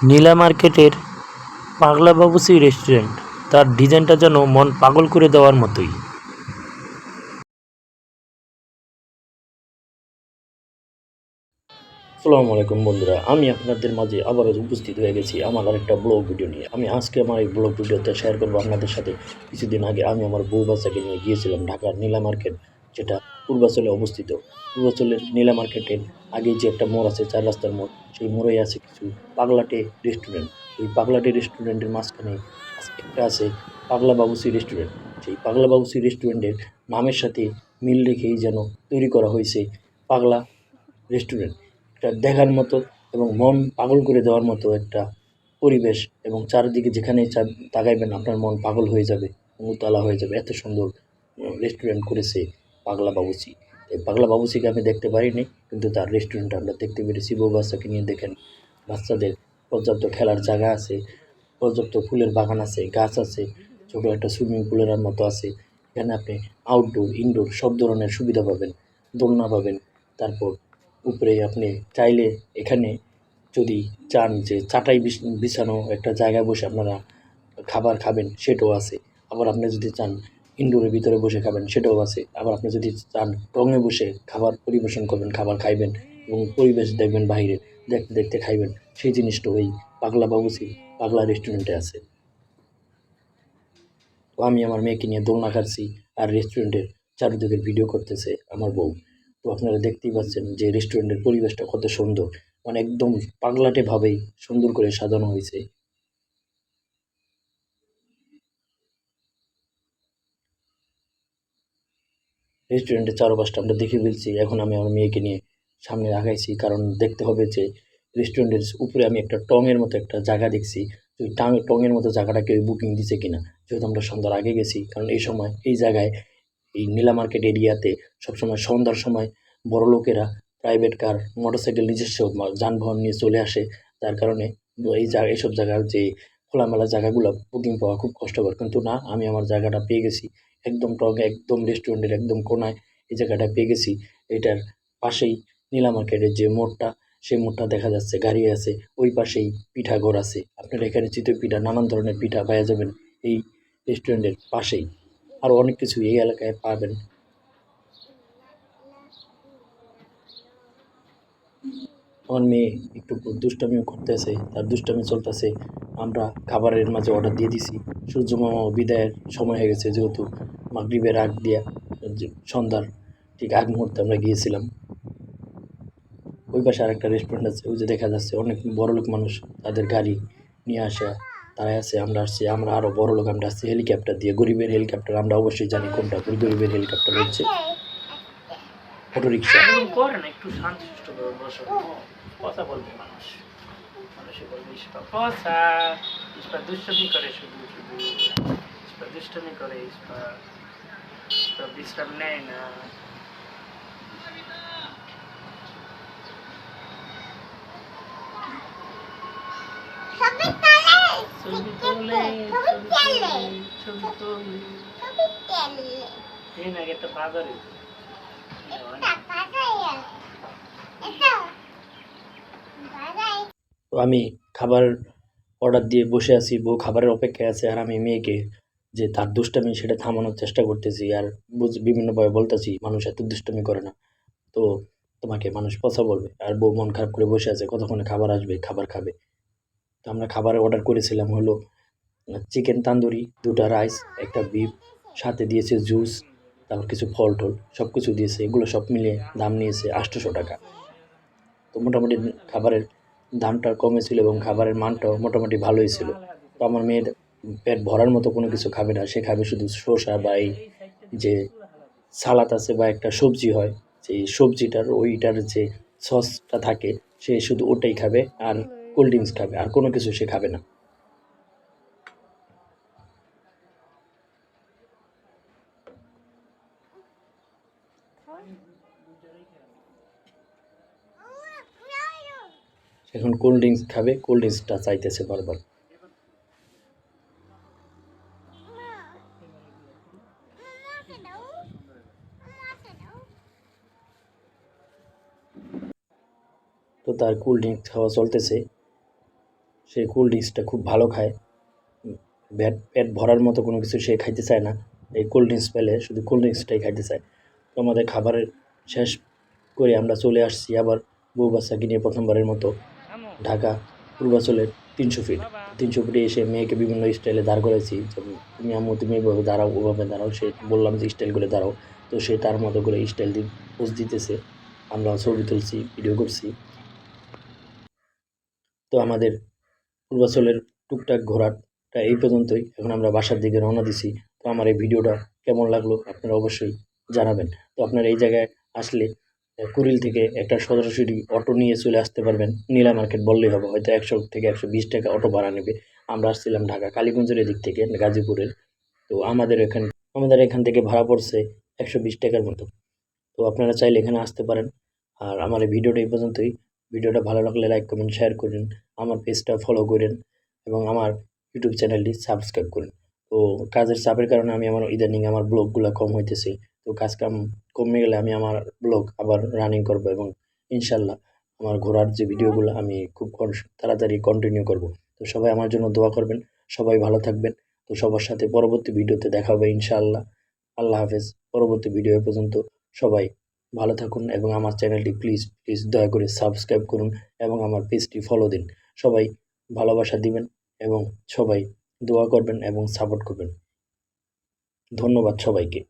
নীলা মার্কেটের পাগলা বাবুসি রেস্টুরেন্ট, তার ডিজাইনটা যেন মন পাগল করে দেওয়ার মতোই। আসসালামু আলাইকুম বন্ধুরা, আমি আপনাদের মাঝে আবারও উপস্থিত হয়ে গেছি আমার আরেকটা ব্লগ ভিডিও নিয়ে। আমি আজকে আমার এই ব্লগ ভিডিওতে শেয়ার করবো আপনাদের সাথে। কিছুদিন আগে আমি আমার বউ বাচ্চাকে নিয়ে গিয়েছিলাম ঢাকার নীলা মার্কেট, যেটা পূর্বাচলে অবস্থিত। পূর্বাচলের নীলা মার্কেটের আগে যে একটা মোড় আছে, 4 রাস্তার মোড়, সেই মোড়েই আছে কিছু পাগলাটে রেস্টুরেন্ট। এই পাগলাটে রেস্টুরেন্টের মাঝখানে একটা আছে পাগলা বাবুসি রেস্টুরেন্ট। সেই পাগলা বাবুসি রেস্টুরেন্টের নামের সাথে মিল রেখেই যেন তৈরি করা হয়েছে পাগলা রেস্টুরেন্ট। এটা দেখার মতো এবং মন পাগল করে দেওয়ার মতো একটা পরিবেশ, এবং চারিদিকে যেখানে তাকাইবেন আপনার মন পাগল হয়ে যাবে, উতলা হয়ে যাবে। এত সুন্দর রেস্টুরেন্ট করেছে পাগলা বাবুচি। এই পাগলা বাবুচিকে আমি দেখতে পারিনি, কিন্তু তার রেস্টুরেন্টটা আমরা দেখতে পেরেছি। বউ বাচ্চাকে নিয়ে দেখেন, বাচ্চাদের পর্যাপ্ত খেলার জায়গা আছে, পর্যাপ্ত ফুলের বাগান আছে, গাছ আছে, ছোটো একটা সুইমিং পুলের মতো আছে। এখানে আপনি আউটডোর ইনডোর সব ধরনের সুবিধা পাবেন, দোলনা পাবেন। তারপর উপরে আপনি চাইলে এখানে যদি চান যে চাটাই বিছানো একটা জায়গায় বসে আপনারা খাবার খাবেন, সেটাও আছে। আবার আপনি যদি চান ইনডোরের ভিতরে বসে খাবেন, সেটাও আছে। আবার আপনি যদি চান টঙে বসে খাবার পরিবেশন করবেন, খাবার খাইবেন এবং পরিবেশ দেখবেন বাইরে, দেখতে দেখতে খাইবেন, সেই জিনিসটা ওই পাগলা বাবুসি পাগলা রেস্টুরেন্টে আছে। তো আমি আমার মেয়েকে নিয়ে দোলনা খাচ্ছি, আর রেস্টুরেন্টের চারিদিকের ভিডিও করতেছে আমার বউ। তো আপনারা দেখতেই পাচ্ছেন যে রেস্টুরেন্টের পরিবেশটা কত সুন্দর, মানে একদম পাগলাটেভাবেই সুন্দর করে সাজানো হয়েছে। রেস্টুরেন্টের চারপাশটা আমরা দেখে ফেলছি। এখন আমি আমার মেয়েকে নিয়ে সামনে আগাইছি, কারণ দেখতে হবে যে রেস্টুরেন্টের উপরে আমি একটা টঙের মতো একটা জায়গা দেখছি, তো ওই টঙের মতো জায়গাটা কেউ বুকিং দিছে কিনা। যেহেতু আমরা সন্ধ্যার আগে গেছি, কারণ এই সময় এই জায়গায় এই নীলা মার্কেট এরিয়াতে সবসময় সন্ধ্যার সময় বড় লোকেরা প্রাইভেট কার, মোটরসাইকেল, নিজস্ব যানবাহন নিয়ে চলে আসে। যার কারণে এইসব জায়গার যে খোলামেলা জায়গাগুলো বুকিং পাওয়া খুব কষ্টকর। কিন্তু না, আমি আমার জায়গাটা পেয়ে গেছি একদম টঙে, একদম রেস্টুরেন্টের একদম কোনায় এই জায়গাটা পেয়ে গেছি। এটার পাশেই নীলা মার্কেটের যে মোড়টা, সেই মোড়টা দেখা যাচ্ছে, গাড়ি আছে। ওই পাশেই পিঠাঘর আছে, আপনারা এখানে চিতই পিঠা, নানান ধরনের পিঠা পাওয়া যাবেন এই রেস্টুরেন্টের পাশেই। আরও অনেক কিছু এই এলাকায় পাবেন। আমার মেয়ে একটু দুষ্টামিও করতেছে, তার দুষ্টামি চলতেছে। আমরা খাবারের মাঝে অর্ডার দিয়ে দিছি। সূর্য মামা বিদায়ের সময় হয়ে গেছে, যেহেতু মাগরিবের আগ দিয়া সন্ধ্যার ঠিক আগ মুহূর্তে আমরা গিয়েছিলাম। ওই পাশে আরেকটা রেস্টুরেন্ট আছে, ওই যে দেখা যাচ্ছে অনেক বড়লোক মানুষ তাদের গাড়ি নিয়ে আসা, তারাই আছে। আমরা আসছি, আমরা আরও বড়লোক, আমরা আসছি হেলিকপ্টার দিয়ে। গরিবের হেলিকপ্টার আমরা অবশ্যই জানি কোনটা, গরিবের হেলিকপ্টার হচ্ছে অটো রিক্সা। করে না, একটু শান্তশিষ্ট বসো, কথা বলবে মানুষ, মানুষে বলবে ইস্পা পচা, ইস্পা দুষ্টমি করে, শুধু শুধু ইস্পা দুষ্টমি করে, ইস্পা ইস্পা বিশ্রাম নেয় না। ছবি তোলে, ছবি তোলে, এই না একটা বাজারে। তো আমি খাবার অর্ডার দিয়ে বসে আছি, বউ খাবারের অপেক্ষায় আছে, আর আমি মেয়েকে যে তার দুষ্টামি সেটা থামানোর চেষ্টা করতেছি, আর বিভিন্নভাবে বলতেছি মানুষ এত দুষ্টামি করে না, তো তোমাকে মানুষ পচা বলবে। আর বউ মন খারাপ করে বসে আছে, কতক্ষণে খাবার আসবে, খাবার খাবে। তো আমরা খাবারের অর্ডার করেছিলাম হলো চিকেন তান্দুরি, 2টা রাইস, একটা বিফ, সাথে দিয়েছে জুস, তারপর কিছু ফল টল সব কিছু দিয়েছে। এগুলো সব মিলিয়ে দাম নিয়েছে 800 টাকা। তো মোটামুটি খাবারের দামটা কমে ছিল এবং খাবারের মানটাও মোটামুটি ভালোই ছিল। তো আমার মেয়ের পেট ভরার মতো কোনো কিছু খাবে না, সে খাবে শুধু শসা বা এই যে সালাদ আছে বা একটা সবজি হয়, সেই সবজিটার ওইটার যে সসটা থাকে, সে শুধু ওটাই খাবে, আর কোল্ড ড্রিঙ্কস খাবে, আর কোনো কিছু সে খাবে না। এখন কোল্ড ড্রিঙ্কস খাবে, কোল্ড ড্রিঙ্কসটা চাইতেছে বারবার। তো তার কোল্ড ড্রিঙ্কস খাওয়া চলতেছে। সে কোল্ড ড্রিঙ্কসটা খুব ভালো খায়। পেট ভরার মতো কোনো কিছু সে খাইতে চায় না। এই কোল্ড ড্রিঙ্কস পেলে শুধু কোল্ড ড্রিঙ্কসটাই খাইতে চায়। তো আমাদের খাবারের শেষ করে আমরা চলে আসছি আবার বউ বাচ্চাকে নিয়ে প্রথমবারের মতো ঢাকা পূর্বাচলের ৩০০ ফিট। ৩০০ ফিটে এসে মেয়েকে বিভিন্ন স্টাইলে দাঁড় করাইছি। যেমন তুমি আম্মু তুমি এভাবে দাঁড়াও, ওভাবে দাঁড়াও। সে বললাম যে স্টাইল করে দাঁড়াও। তো সে তার মতো করে স্টাইল দিয়ে পোজ দিতেছে। আমরা ছবি তুলছি, ভিডিও করছি। তো আমাদের পূর্বাচলের টুকটাক ঘোরাটা এই পর্যন্তই। এখন আমরা বাসার দিকে রওনা দিছি। তো আমার এই ভিডিওটা কেমন লাগলো আপনারা অবশ্যই জানাবেন। তো আপনারা এই জায়গায় আসলে কুড়িল থেকে একটা সরাসরি অটো নিয়ে চলে আসতে পারবেন। নীলা মার্কেট বললেই হবে, হয়তো ১০০ থেকে ১২০ টাকা অটো ভাড়া নেবে। আমরা আসছিলাম ঢাকা কালীগঞ্জের এদিক থেকে, গাজীপুরের। তো আমাদের এখান থেকে ভাড়া পড়ছে ১২০ টাকার মতো। তো আপনারা চাইলে এখানে আসতে পারেন। আর আমার এই ভিডিওটা এই পর্যন্তই। ভিডিওটা ভালো লাগলে লাইক কমেন্ট শেয়ার করেন, আমার পেজটা ফলো করেন এবং আমার ইউটিউব চ্যানেলটি সাবস্ক্রাইব করেন। তো কাজের চাপের কারণে আমি আমার ইদানিং আমার ব্লগগুলো কম হইতেছে। তো কাজ কাম কমে গেলে আমি আমার ব্লগ আবার রানিং করব এবং ইনশাল্লাহ আমার ঘোরার যে ভিডিওগুলো আমি খুব তাড়াতাড়ি কন্টিনিউ করব। তো সবাই আমার জন্য দোয়া করবেন, সবাই ভালো থাকবেন। তো সবার সাথে পরবর্তী ভিডিওতে দেখা হবে ইনশাআল্লাহ। আল্লাহ হাফেজ। পরবর্তী ভিডিও পর্যন্ত সবাই ভালো থাকুন এবং আমার চ্যানেলটি প্লিজ দয়া করে সাবস্ক্রাইব করুন এবং আমার পেজটি ফলো দিন। সবাই ভালোবাসা দিবেন এবং সবাই দোয়া করবেন এবং সাপোর্ট করবেন। ধন্যবাদ সবাইকে।